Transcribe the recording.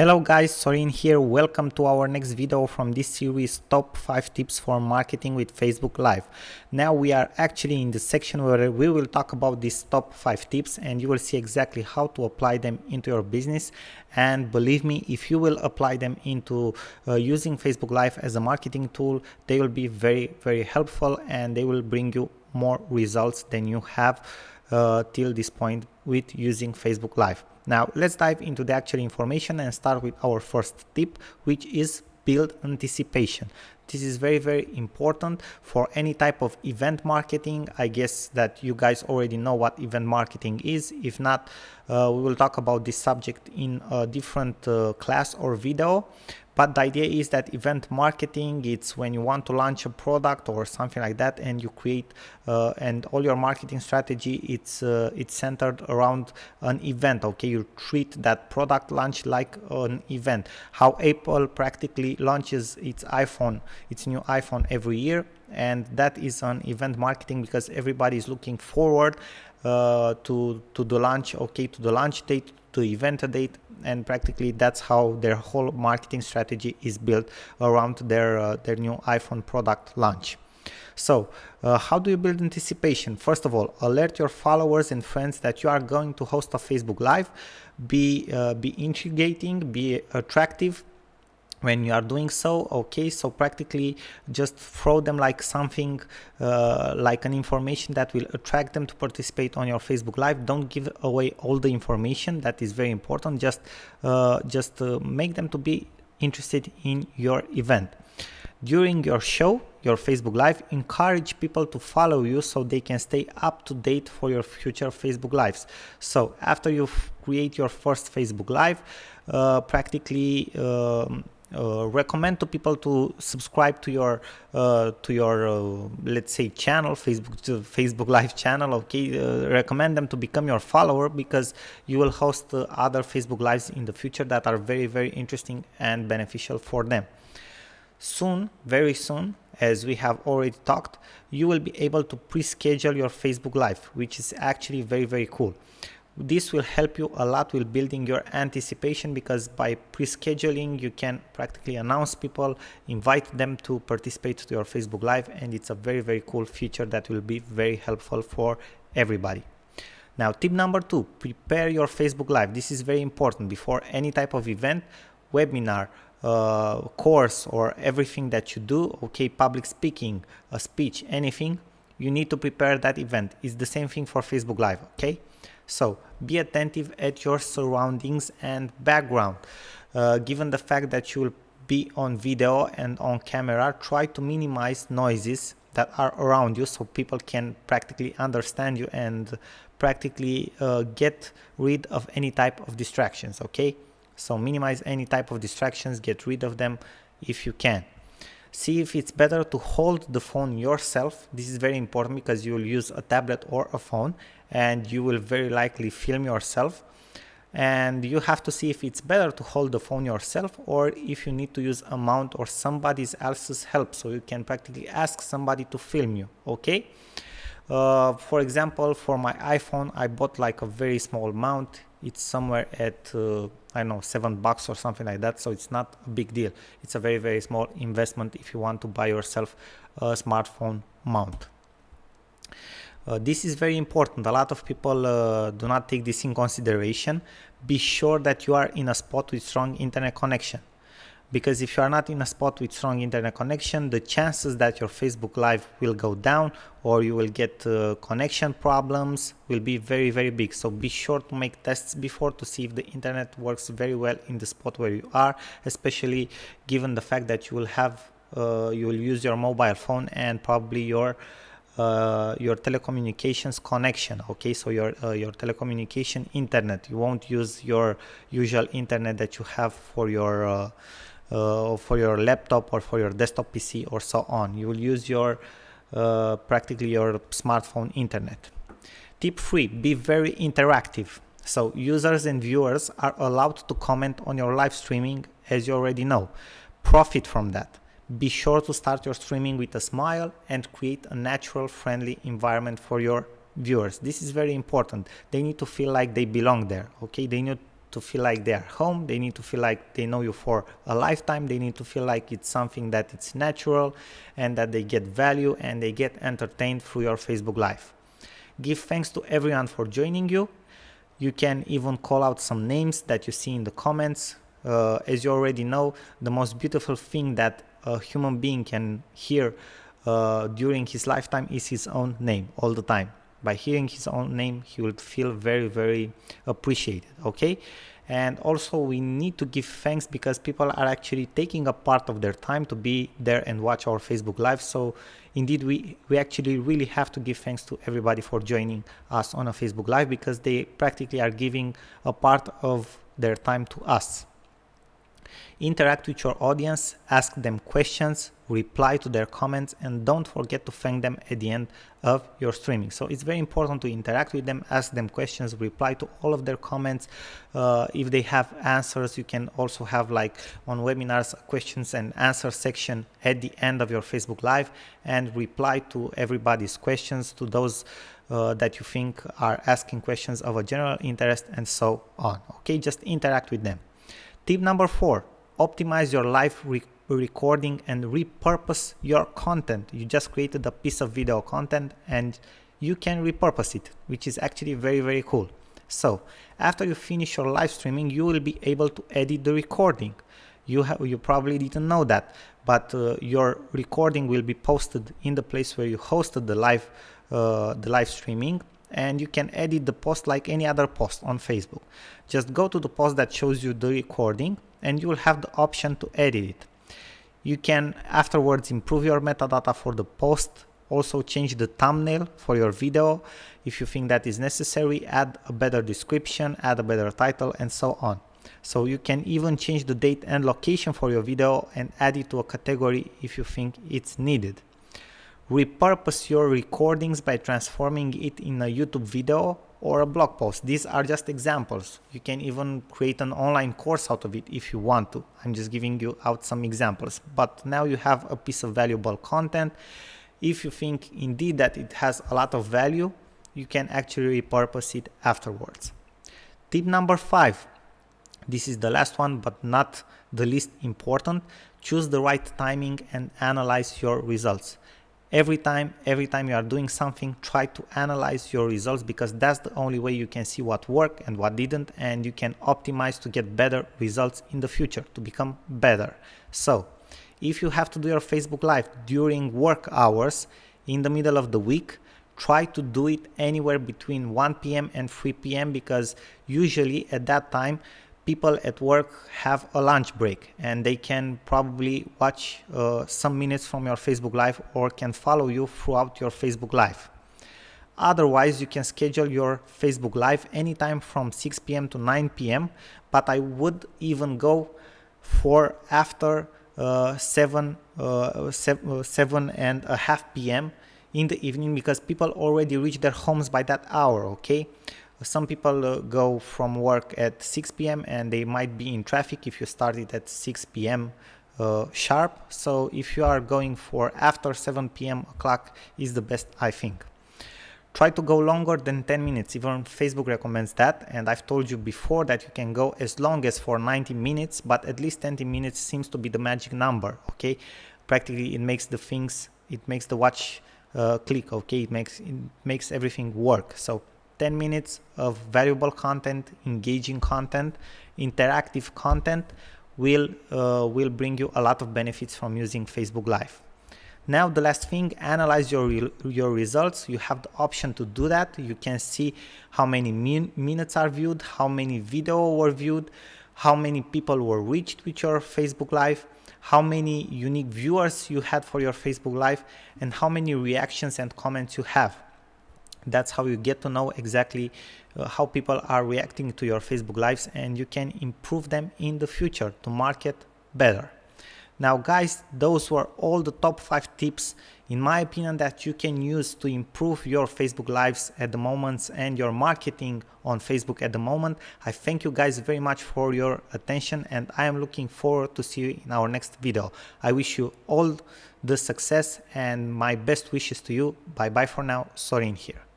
Hello guys, Sorin here. Welcome to our next video from this series, Top 5 Tips for Marketing with Facebook Live. Now we are actually in the section where we will talk about these top 5 tips and you will see exactly how to apply them into your business. And believe me, if you will apply them into using Facebook Live as a marketing tool, they will be very helpful and they will bring you more results than you have till this point with using Facebook Live. Now let's dive into the actual information and start with our first tip, which is build anticipation. This is very important for any type of event marketing. I guess that you guys already know what event marketing is. If not, we will talk about this subject in a different class or video. But the idea is that event marketing, it's when you want to launch a product or something like that, and you create and all your marketing strategy, it's centered around an event. Okay, you treat that product launch like an event. How Apple practically launches its new iPhone every year, and that is an event marketing because everybody is looking forward to the launch. Okay, to the launch date, to event date, and practically that's how their whole marketing strategy is built around their new iPhone product launch. So how do you build anticipation? First of all, alert your followers and friends that you are going to host a Facebook Live. Be intriguing, be attractive when you are doing so. Okay, so practically just throw them like something like an information that will attract them to participate on your Facebook Live. Don't give away all the information. That is very important. Just make them to be interested in your event. During your show, your Facebook Live, encourage people to follow you so they can stay up to date for your future Facebook Lives. So after you create your first Facebook Live, practically recommend to people to subscribe to your let's say channel, Facebook Live channel. Okay, recommend them to become your follower because you will host other Facebook Lives in the future that are very interesting and beneficial for them. Soon, very soon, as we have already talked, you will be able to pre-schedule your Facebook Live, which is actually very cool. This will help you a lot with building your anticipation because by pre-scheduling you can practically announce people, invite them to participate to your Facebook Live, and it's a very cool feature that will be very helpful for everybody. Now, tip number 2, prepare your Facebook Live. This is very important before any type of event, webinar, course, or everything that you do. Okay, public speaking, a speech, anything, you need to prepare that event. It's the same thing for Facebook Live. Okay, so be attentive at your surroundings and background. Given the fact that you will be on video and on camera, try to minimize noises that are around you so people can practically understand you and practically get rid of any type of distractions. Okay, so minimize any type of distractions, get rid of them if you can. See if it's better to hold the phone yourself. This is very important because you will use a tablet or a phone and you will very likely film yourself, and you have to see if it's better to hold the phone yourself or if you need to use a mount or somebody else's help, so you can practically ask somebody to film you. Okay, for example, for my iPhone I bought like a very small mount. It's somewhere at I don't know, $7 or something like that, so it's not a big deal. It's a very small investment if you want to buy yourself a smartphone mount. This is very important. A lot of people do not take this in consideration. Be sure that you are in a spot with strong internet connection, because if you are not in a spot with strong internet connection, the chances that your Facebook Live will go down or you will get connection problems will be very big. So be sure to make tests before to see if the internet works very well in the spot where you are, especially given the fact that you will use your mobile phone and probably your telecommunications connection. Okay, so your telecommunication internet. You won't use your usual internet that you have for your laptop or for your desktop PC or so on. You will use your practically your smartphone internet. Tip 3, be very interactive. So users and viewers are allowed to comment on your live streaming, as you already know. Profit from that. Be sure to start your streaming with a smile and create a natural, friendly environment for your viewers. This is very important. They need to feel like they belong there. Okay, they need to feel like they are home. They need to feel like they know you for a lifetime. They need to feel like it's something that it's natural and that they get value and they get entertained through your Facebook Live. Give thanks to everyone for joining you. You can even call out some names that you see in the comments. As you already know, the most beautiful thing that a human being can hear during his lifetime is his own name all the time. By hearing his own name, he will feel very, very appreciated, okay? And also we need to give thanks because people are actually taking a part of their time to be there and watch our Facebook Live. So indeed, we actually really have to give thanks to everybody for joining us on a Facebook Live because they practically are giving a part of their time to us. Interact with your audience, ask them questions, reply to their comments, and don't forget to thank them at the end of your streaming. So it's very important to interact with them, ask them questions, reply to all of their comments. If they have answers, you can also have, like on webinars, questions and answer section at the end of your Facebook Live, and reply to everybody's questions, to those that you think are asking questions of a general interest, and so on. Okay, just interact with them. Tip number 4, optimize your live recording and repurpose your content. You just created a piece of video content and you can repurpose it, which is actually very, very cool. So after you finish your live streaming, you will be able to edit the recording. You probably didn't know that, but your recording will be posted in the place where you hosted the live streaming, and you can edit the post like any other post on Facebook. Just go to the post that shows you the recording and you will have the option to edit it. You can afterwards improve your metadata for the post, also change the thumbnail for your video if you think that is necessary, add a better description, add a better title, and so on. So you can even change the date and location for your video and add it to a category if you think it's needed. Repurpose your recordings by transforming it in a YouTube video or a blog post. These are just examples. You can even create an online course out of it if you want to. I'm just giving you out some examples. But now you have a piece of valuable content. If you think indeed that it has a lot of value, you can actually repurpose it afterwards. Tip number 5. This is the last one, but not the least important. Choose the right timing and analyze your results. Every time you are doing something, try to analyze your results because that's the only way you can see what worked and what didn't, and you can optimize to get better results in the future, to become better. So if you have to do your Facebook Live during work hours in the middle of the week, try to do it anywhere between 1 p.m. and 3 p.m. because usually at that time people at work have a lunch break and they can probably watch some minutes from your Facebook Live or can follow you throughout your Facebook Live. Otherwise, you can schedule your Facebook Live anytime from 6 p.m. to 9 p.m. But I would even go for after 7:30 p.m. in the evening because people already reach their homes by that hour, okay? Some people go from work at 6 p.m. and they might be in traffic if you started at 6 p.m. Sharp. So if you are going for after 7 p.m. o'clock is the best, I think. Try to go longer than 10 minutes. Even Facebook recommends that. And I've told you before that you can go as long as for 90 minutes, but at least 20 minutes seems to be the magic number, okay? Practically it makes the watch click, okay? It makes everything work. So 10 minutes of valuable content, engaging content, interactive content will bring you a lot of benefits from using Facebook Live. Now the last thing, analyze your results. You have the option to do that. You can see how many minutes are viewed, how many videos were viewed, how many people were reached with your Facebook Live, how many unique viewers you had for your Facebook Live, and how many reactions and comments you have. That's how you get to know exactly how people are reacting to your Facebook Lives, and you can improve them in the future to market better. Now guys, those were all the top 5 tips in my opinion that you can use to improve your Facebook Lives at the moment and your marketing on Facebook at the moment. I thank you guys very much for your attention and I am looking forward to see you in our next video. I wish you all the success and my best wishes to you. Bye bye for now. Sorin here.